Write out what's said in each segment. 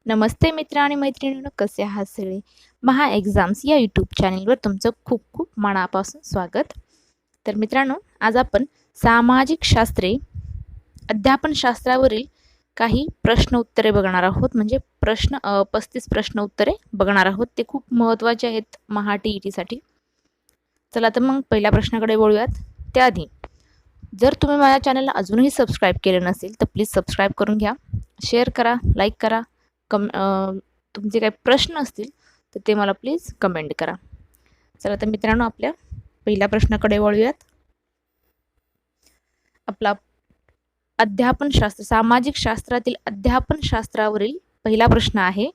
नमस्ते मित्र आणि मैत्रिणींनो, कसे आहात सगळे? महा एक्झाम्स या यूट्यूब चॅनलवर तुमचं खूप खूप मनापासून स्वागत. तर मित्रांनो, आज आपण सामाजिक शास्त्रे अध्यापनशास्त्रावरील काही प्रश्न उत्तरे बघणार आहोत. म्हणजे 35 प्रश्न उत्तरे बघणार आहोत. ते खूप महत्त्वाचे आहेत महा TETसाठी. चला तर मग पहिल्या प्रश्नाकडे वळूयात. त्याआधी जर तुम्ही माझ्या चॅनलला अजूनही सबस्क्राईब केले नसेल तर प्लीज सबस्क्राईब करून घ्या, शेअर करा, लाईक करा, तुमचे काही प्रश्न असतील तर ते मला प्लीज कमेंट करा. चला तर मित्रांनो, आपल्या पहिल्या प्रश्नाकडे वळूयात. आपला अध्यापनशास्त्र, सामाजिक शास्त्रातील अध्यापनशास्त्रावरील पहिला प्रश्न आहे.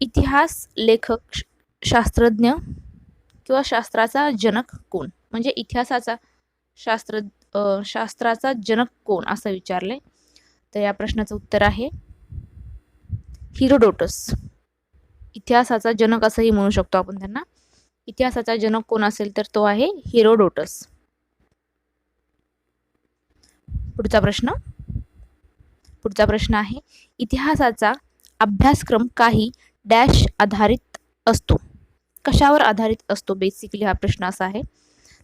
इतिहास लेखक, शास्त्रज्ञ किंवा शास्त्राचा जनक कोण? म्हणजे इतिहासाचा शास्त्राचा जनक कोण असं विचारले. तर या प्रश्नाचं उत्तर आहे हिरोडोटस. इतिहासाचा जनक असंही म्हणू शकतो आपण त्यांना. इतिहासाचा जनक कोण असेल तर तो आहे हिरोडोटस. पुढचा प्रश्न आहे, इतिहासाचा अभ्यासक्रम काही डॅश आधारित असतो. कशावर आधारित असतो? बेसिकली हा प्रश्न असा आहे.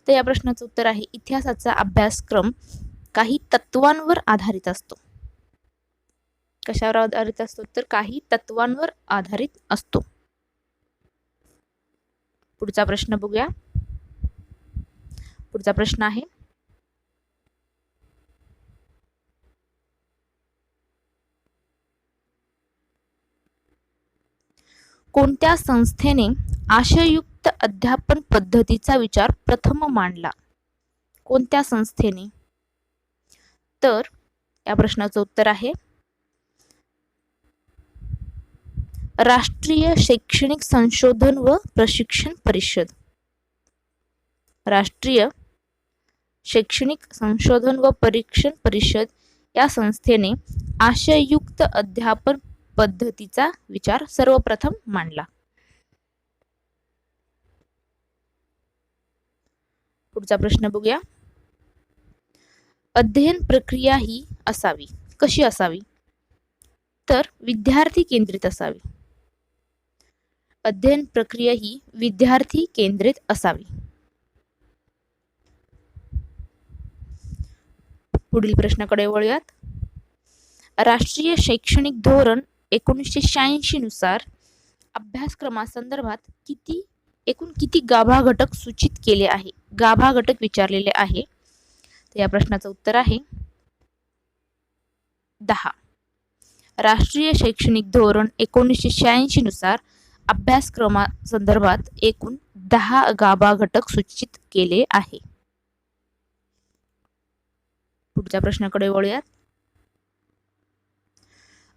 तर या प्रश्नाचं उत्तर आहे, इतिहासाचा अभ्यासक्रम काही तत्वांवर आधारित असतो. कशावर आधारित असतो? तर काही तत्वांवर आधारित असतो. पुढचा प्रश्न बघूया. पुढचा प्रश्न आहे, कोणत्या संस्थेने आशययुक्त अध्यापन पद्धतीचा विचार प्रथम मांडला? कोणत्या संस्थेने? तर या प्रश्नाचं उत्तर आहे राष्ट्रीय शैक्षणिक संशोधन व प्रशिक्षण परिषद. राष्ट्रीय शैक्षणिक संशोधन व परीक्षण परिषद या संस्थेने आशययुक्त अध्यापन पद्धतीचा विचार सर्वप्रथम मांडला. पुढचा प्रश्न बघूया. अध्ययन प्रक्रिया ही असावी. कशी असावी? तर विद्यार्थी केंद्रित असावी. अध्ययन प्रक्रिया ही विद्यार्थी केंद्रित असावी. पुढील प्रश्नाकडे वळूयात. राष्ट्रीय शैक्षणिक धोरण 1986 नुसार अभ्यासक्रमासंदर्भात एकूण किती गाभा घटक सूचित केले आहे? गाभा घटक विचारलेले आहे. तर या प्रश्नाचं उत्तर आहे 10. राष्ट्रीय शैक्षणिक धोरण 1986 नुसार अभ्यासक्रमासंदर्भात एकूण 10 गाभा घटक सूचित केले आहे. पुढच्या प्रश्नाकडे वळूयात.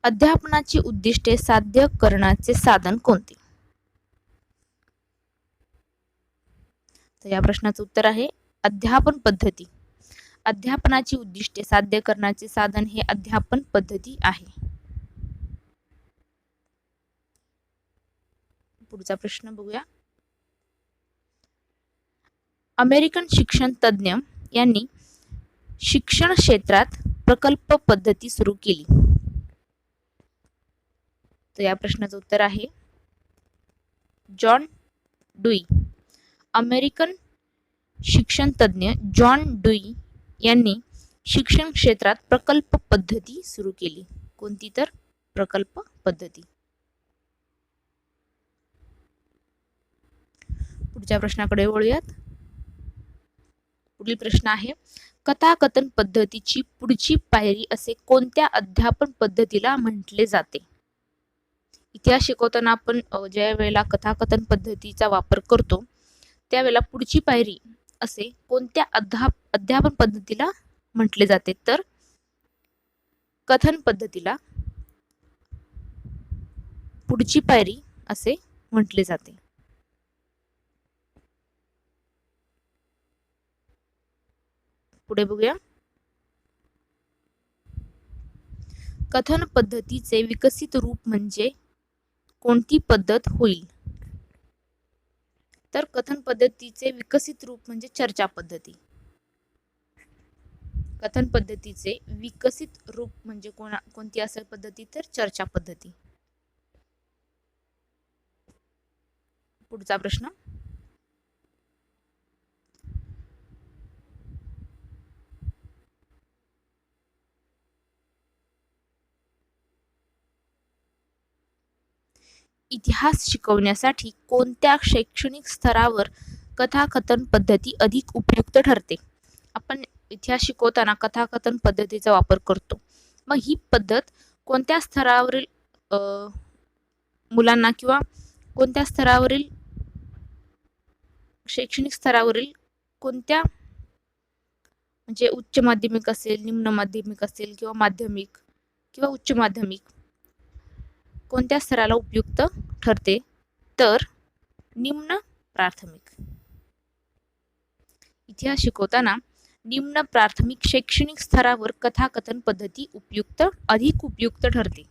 अध्यापनाची उद्दिष्टे साध्य करण्याचे साधन कोणते? तर या प्रश्नाचं उत्तर आहे अध्यापन पद्धती. अध्यापनाची उद्दिष्टे साध्य करण्याचे साधन हे अध्यापन पद्धती आहे. पुढचा प्रश्न बघूया. अमेरिकन शिक्षण तज्ञ यांनी शिक्षण क्षेत्रात प्रकल्प पद्धती सुरू केली. तर या प्रश्नाचं उत्तर आहे जॉन डुई. अमेरिकन शिक्षण तज्ञ जॉन डुई यांनी शिक्षण क्षेत्रात प्रकल्प पद्धती सुरू केली. कोणती? तर प्रकल्प पद्धती. पुढच्या प्रश्नाकडे वळूयात. पुढील प्रश्न आहे, कथाकथन पद्धतीची पुढची पायरी असे कोणत्या अध्यापन पद्धतीला म्हटले जाते? इतिहास शिकवताना आपण ज्या वेळेला कथाकथन पद्धतीचा वापर करतो त्यावेळेला पुढची पायरी असे कोणत्या अध्यापन पद्धतीला म्हटले जाते? तर कथन पद्धतीला पुढची पायरी असे म्हटले जाते. पुढे बघूया. कथन पद्धतीचे विकसित रूप म्हणजे कोणती पद्धत होईल? तर कथन पद्धतीचे विकसित रूप म्हणजे चर्चा पद्धती. कथन पद्धतीचे विकसित रूप म्हणजे कोणती असेल पद्धती, तर चर्चा पद्धती. पुढचा प्रश्न, इतिहास शिकवण्यासाठी कोणत्या शैक्षणिक स्तरावर कथाकथन पद्धती अधिक उपयुक्त ठरते? आपण इतिहास शिकवताना कथाकथन पद्धतीचा वापर करतो. मग ही पद्धत कोणत्या स्तरावरील मुलांना किंवा कोणत्या स्तरावरील शैक्षणिक स्तरावरील कोणत्या म्हणजे उच्च माध्यमिक असेल, निम्न माध्यमिक असेल किंवा माध्यमिक किंवा उच्च माध्यमिक, कोणत्या स्तराला उपयुक्त ठरते? तर निम्न प्राथमिक. इतिहास शिकवताना निम्न प्राथमिक शैक्षणिक स्तरावर कथाकथन पद्धती अधिक उपयुक्त ठरते.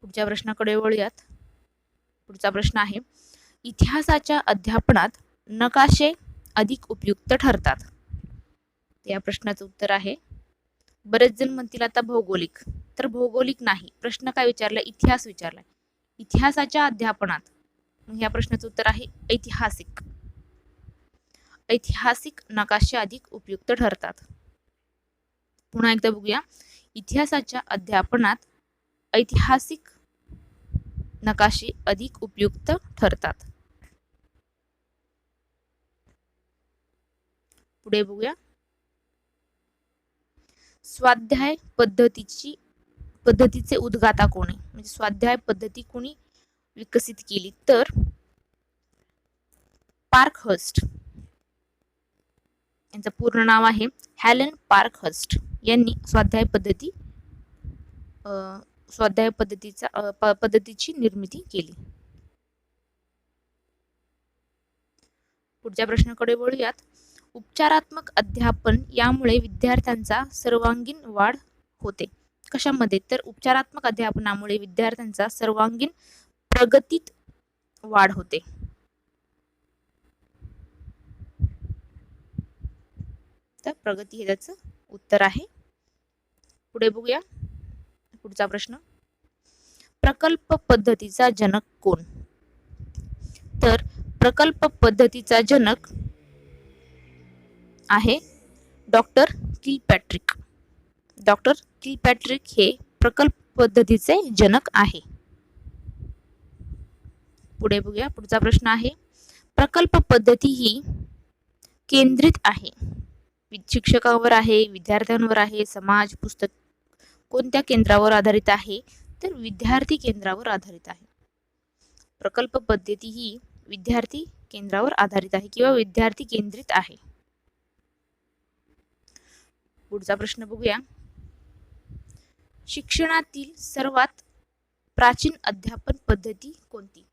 पुढच्या प्रश्नाकडे वळूयात. पुढचा प्रश्न आहे, इतिहासाच्या अध्यापनात नकाशे अधिक उपयुक्त ठरतात. या प्रश्नाचं उत्तर आहे, बरेच जण म्हणतील आता भौगोलिक, तर भौगोलिक नाही. प्रश्न काय विचारलाय? इतिहास विचारलाय. इतिहासाच्या अध्यापनात, या प्रश्नाचं उत्तर आहे ऐतिहासिक नकाशे अधिक उपयुक्त ठरतात. पुन्हा एकदा बघूया, इतिहासाच्या अध्यापनात ऐतिहासिक नकाशे अधिक उपयुक्त ठरतात. पुढे बघूया, स्वाध्याय पद्धतीचे उद्गाता कोणी? म्हणजे स्वाध्याय पद्धती कोणी विकसित केली? तर पार्कहर्स्ट. यांचं पूर्ण नाव आहे हॅलन पार्कहर्स्ट. यांनी स्वाध्याय पद्धतीची निर्मिती केली. पुढच्या प्रश्नाकडे वळूयात. उपचारात्मक अध्यापन यामुळे विद्यार्थ्यांचा सर्वांगीण वाढ होते. कशामध्ये? तर उपचारात्मक अध्यापनामुळे विद्यार्थ्यांचा सर्वांगीण प्रगतीत वाढ होते. तर प्रगती हे त्याचं उत्तर आहे. पुढे बघूया, पुढचा प्रश्न, प्रकल्प पद्धतीचा जनक कोण? तर प्रकल्प पद्धतीचा जनक आहे डॉक्टर किलपॅट्रिक. डॉक्टर किलपॅट्रिक हे प्रकल्प पद्धतीचे जनक आहे. पुढे बघूया, पुढचा प्रश्न आहे, प्रकल्प पद्धती ही केंद्रित आहे. शिक्षकांवर आहे, विद्यार्थ्यांवर आहे, समाज, पुस्तक, कोणत्या केंद्रावर आधारित आहे? तर विद्यार्थी केंद्रावर आधारित आहे. प्रकल्प पद्धती ही विद्यार्थी केंद्रावर आधारित आहे किंवा विद्यार्थी केंद्रित आहे. पुढचा प्रश्न बघूया, शिक्षणातील सर्वात प्राचीन अध्यापन पद्धती कोणती?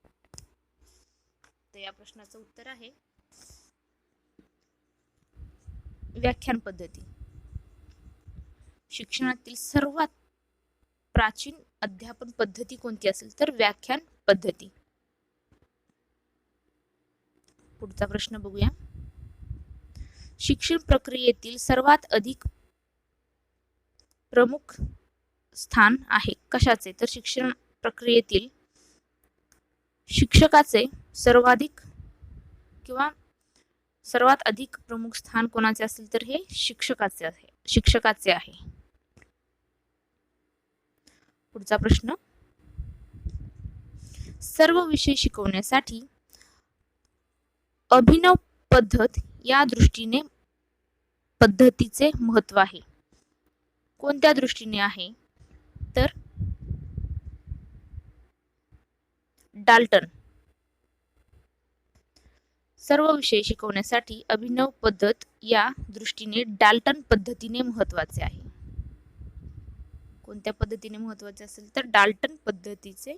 तर या प्रश्नाचं उत्तर आहे व्याख्यान पद्धती. शिक्षणातील सर्वात प्राचीन अध्यापन पद्धती कोणती असेल? तर व्याख्यान पद्धती. पुढचा प्रश्न बघूया, शिक्षण प्रक्रियेतील सर्वात अधिक प्रमुख स्थान आहे कशाचे? तर शिक्षण प्रक्रियेतील शिक्षकाचे सर्वाधिक किंवा सर्वात अधिक प्रमुख स्थान कोणाचे असेल? तर हे शिक्षकाचे आहे. पुढचा प्रश्न, सर्व विषय शिकवण्यासाठी अभिनव पद्धत या दृष्टीने पद्धतीचे महत्त्व आहे. कोणत्या दृष्टीने आहे? तर डाल्टन. सर्व विषय शिकवण्यासाठी अभिनव पद्धत या दृष्टीने डाल्टन पद्धतीने महत्त्वाचे आहे. कोणत्या पद्धतीने महत्त्वाचे असेल? तर डाल्टन पद्धतीचे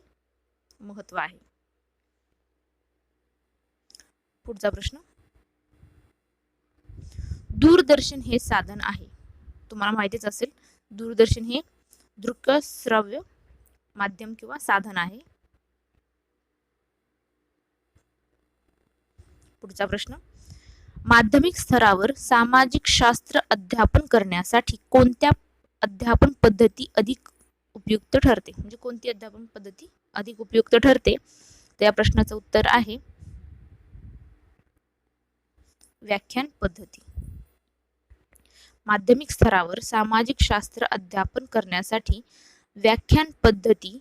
महत्त्व आहे. पुढचा प्रश्न, दूरदर्शन हे साधन आहे. तुम्हाला माहितीच असेल, दूरदर्शन हे दृश्य श्रव्य माध्यम किंवा साधन आहे. पुढचा प्रश्न, माध्यमिक स्तरावर सामाजिक शास्त्र अध्यापन करण्यासाठी कोणत्या अध्यापन पद्धती अधिक उपयुक्त ठरते, म्हणजे कोणती अध्यापन पद्धती अधिक उपयुक्त ठरते? तर या प्रश्नाचं उत्तर आहे व्याख्यान पद्धती. माध्यमिक स्तरावर सामाजिक शास्त्र अध्यापन करण्यासाठी व्याख्यान पद्धती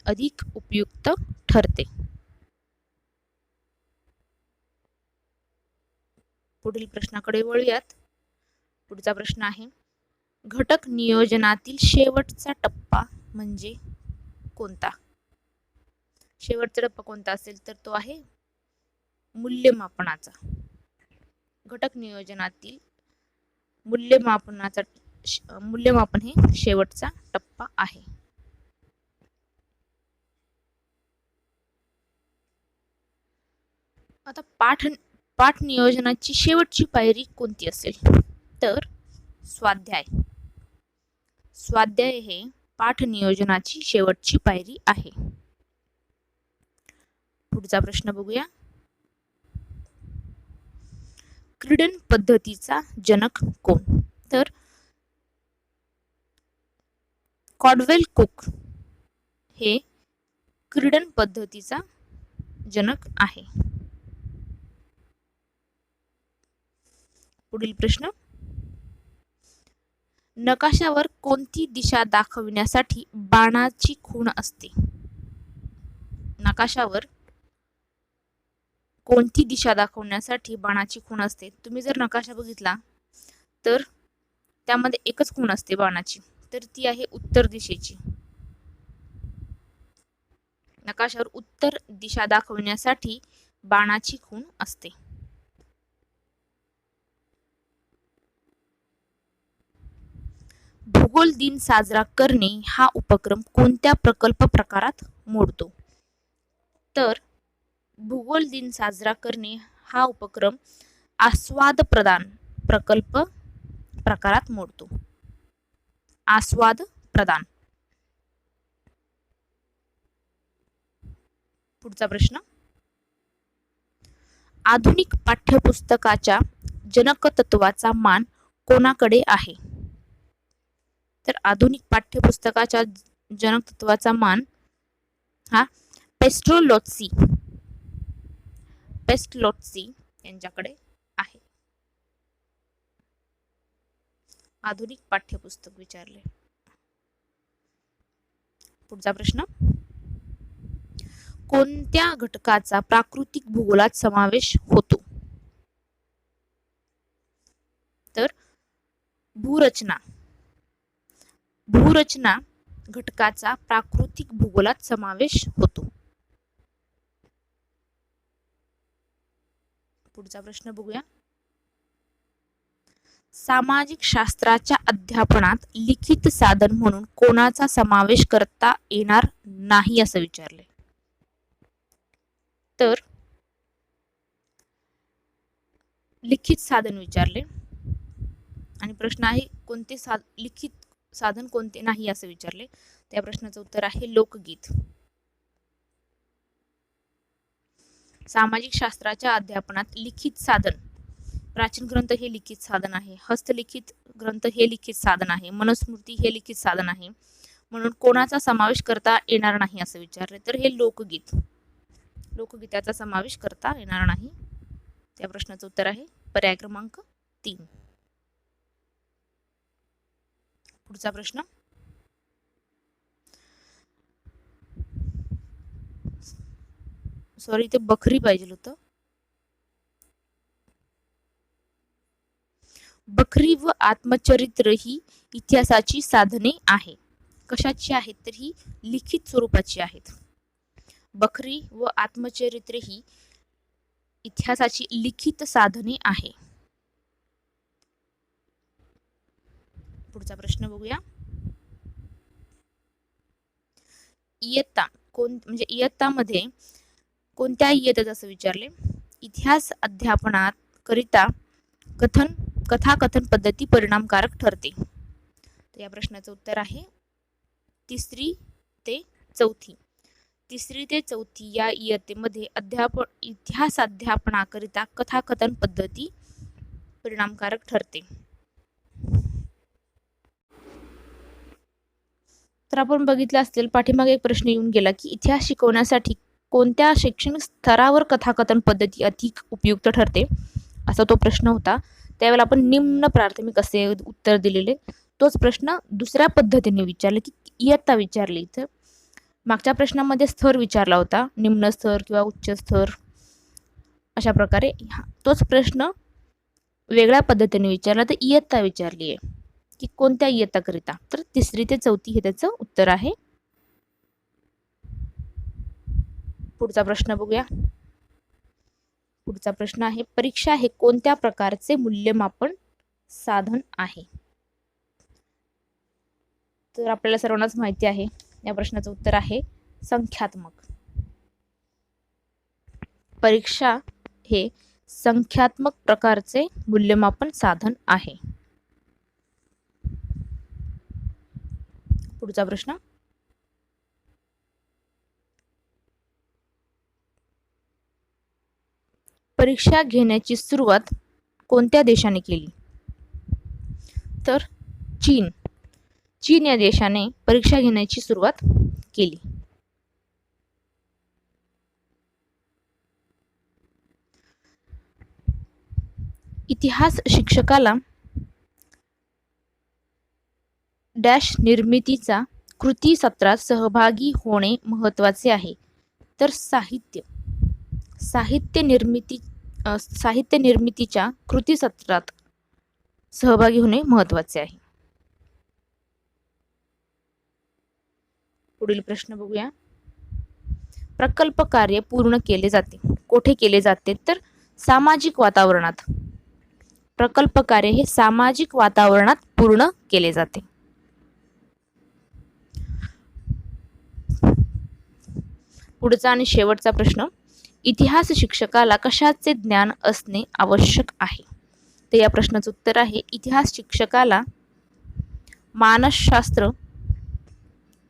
अधिक उपयुक्त ठरते. पुढील प्रश्नाकडे वळूयात. पुढचा प्रश्न आहे घटक नियोजनातील शेवटचा टप्पा म्हणजे कोणता? शेवटचा टप्पा कोणता असेल तर तो आहे मूल्यमापनाचा. घटक नियोजनातील मूल्यमापन हे शेवटचा टप्पा आहे. आता पाठ नियोजनाची शेवटची पायरी कोणती असेल तर स्वाध्याय. स्वाध्याय हे पाठ नियोजनाची शेवटची पायरी आहे. पुढचा प्रश्न बघूया. क्रीडन पद्धतीचा जनक कोण? तर कॉल्डवेल कुक हे क्रीडन पद्धतीचा जनक आहे. पुढील प्रश्न नकाशावर कोणती दिशा दाखविण्यासाठी बाणाची खूण असते? नकाशावर कोणती दिशा दाखवण्यासाठी बाणाची खूण असते? तुम्ही जर नकाशा बघितला तर त्यामध्ये एकच खूण असते बाणाची, तर ती आहे उत्तर दिशेची. नकाशावर उत्तर दिशा दाखवण्यासाठी बाणाची खूण असते. भूगोल दिन साजरा करणे हा उपक्रम कोणत्या प्रकल्प प्रकारात मोडतो? तर भूगोल दिन साजरा करणे हा उपक्रम आस्वाद प्रदान प्रकल्प प्रकारात मोडतो. आस्वाद प्रदान. पुढचा प्रश्न आधुनिक पाठ्यपुस्तकाच्या जनकतत्वाचा मान कोणाकडे आहे? तर आधुनिक पाठ्यपुस्तकाच्या जनकतत्वाचा मान हा पेस्ट्रोलोत्सी यांच्याकडे आहे. आधुनिक पाठ्यपुस्तक विचारले. पुढचा प्रश्न कोणत्या घटकाचा प्राकृतिक भूगोलात समावेश होतो? तर भूरचना घटकाचा प्राकृतिक भूगोलात समावेश होतो. पुढचा प्रश्न बघूया. सामाजिक शास्त्राच्या अध्यापनात लिखित साधन म्हणून कोणाचा समावेश करता येणार नाही असं विचारले? तर लिखित साधन विचारले आणि प्रश्न आहे कोणते लिखित साधन कोणते नाही असं विचारले. त्या प्रश्नाचं उत्तर आहे लोकगीत. सामाजिक शास्त्राच्या अध्यापनात लिखित साधन, प्राचीन ग्रंथ हे लिखित साधन आहे, हस्तलिखित ग्रंथ हे लिखित साधन आहे, मनुस्मृती हे लिखित साधन आहे, म्हणून कोणाचा समावेश करता येणार नाही असं विचारले? तर हे लोकगीताचा समावेश करता येणार नाही. त्या प्रश्नाचं उत्तर आहे पर्याय क्रमांक 3. पुढचा प्रश्न सॉरी ते बखरी पाहिजे होतं. बखरी व आत्मचरित्र ही इतिहासाची साधने आहे. कशाची आहेत? तर ही लिखित स्वरूपाची आहेत. बखरी व आत्मचरित्र ही इतिहासाची लिखित साधने आहे. पुढचा प्रश्न बघूया. इयत्ता म्हणजे इयत्तामध्ये कोणत्या इयत्तेत असं विचारले? इतिहास अध्यापनात करिता कथाकथन पद्धती परिणामकारक ठरते. तर या प्रश्नाचं उत्तर आहे 3री ते 4थी. 3री ते 4थी या इयत्तेमध्ये इतिहास अध्यापनाकरिता कथाकथन पद्धती परिणामकारक ठरते. तर आपण बघितलं असेल पाठीमागे एक प्रश्न येऊन गेला की इतिहास शिकवण्यासाठी कोणत्या शैक्षणिक स्तरावर कथाकथन पद्धती अधिक उपयुक्त ठरते, असा तो प्रश्न होता. त्यावेळेला आपण निम्न प्राथमिक असे उत्तर दिलेले. तोच प्रश्न दुसऱ्या पद्धतीने विचारले की इयत्ता विचारली. तर मागच्या प्रश्नामध्ये स्तर विचारला होता, निम्न स्तर किंवा उच्च स्तर अशा प्रकारे. तोच प्रश्न वेगळ्या पद्धतीने विचारला तर इयत्ता विचारली आहे की कोणत्या इयत्ताकरिता. तर 3री ते 4थी हे त्याचं उत्तर आहे. पुढचा प्रश्न बघूया. पुढचा प्रश्न आहे परीक्षा हे कोणत्या प्रकारचे मूल्यमापन साधन आहे. तर आपल्याला सर्वांनाच माहिती आहे या प्रश्नाचं उत्तर आहे संख्यात्मक. परीक्षा हे संख्यात्मक प्रकारचे मूल्यमापन साधन आहे. पुढचा प्रश्न परीक्षा घेण्याची सुरुवात कोणत्या देशाने केली. तर चीन या देशाने परीक्षा घेण्याची सुरुवात केली. इतिहास शिक्षकाला डॅश निर्मितीचा कृती सत्रात सहभागी होणे महत्त्वाचे आहे. तर साहित्य निर्मितीच्या कृती सत्रात सहभागी होणे महत्त्वाचे आहे. पुढील प्रश्न बघूया. प्रकल्प कार्य पूर्ण केले जाते कोठे केले जाते. तर सामाजिक वातावरणात. प्रकल्प कार्य हे सामाजिक वातावरणात पूर्ण केले जाते. पुढचा आणि शेवटचा प्रश्न इतिहास शिक्षकाला कशाचे ज्ञान असणे आवश्यक आहे. तर या प्रश्नाचं उत्तर आहे इतिहास शिक्षकाला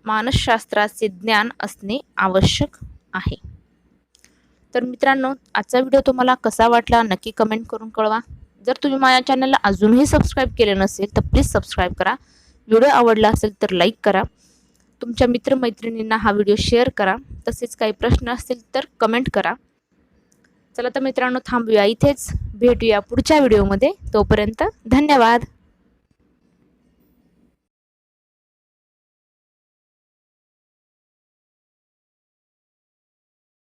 मानसशास्त्राचे ज्ञान असणे आवश्यक आहे. तर मित्रांनो आजचा व्हिडिओ तुम्हाला कसा वाटला नक्की कमेंट करून कळवा. जर तुम्ही माझ्या चॅनलला अजूनही सबस्क्राईब केले नसेल तर प्लीज सबस्क्राईब करा. व्हिडिओ आवडला असेल तर लाईक करा. तुमच्या मित्रमैत्रिणींना हा व्हिडिओ शेअर करा. तसेच काही प्रश्न असतील तर कमेंट करा. चला तर मित्रांनो थांबूया इथेच. भेटूया पुढच्या व्हिडिओमध्ये. तोपर्यंत धन्यवाद.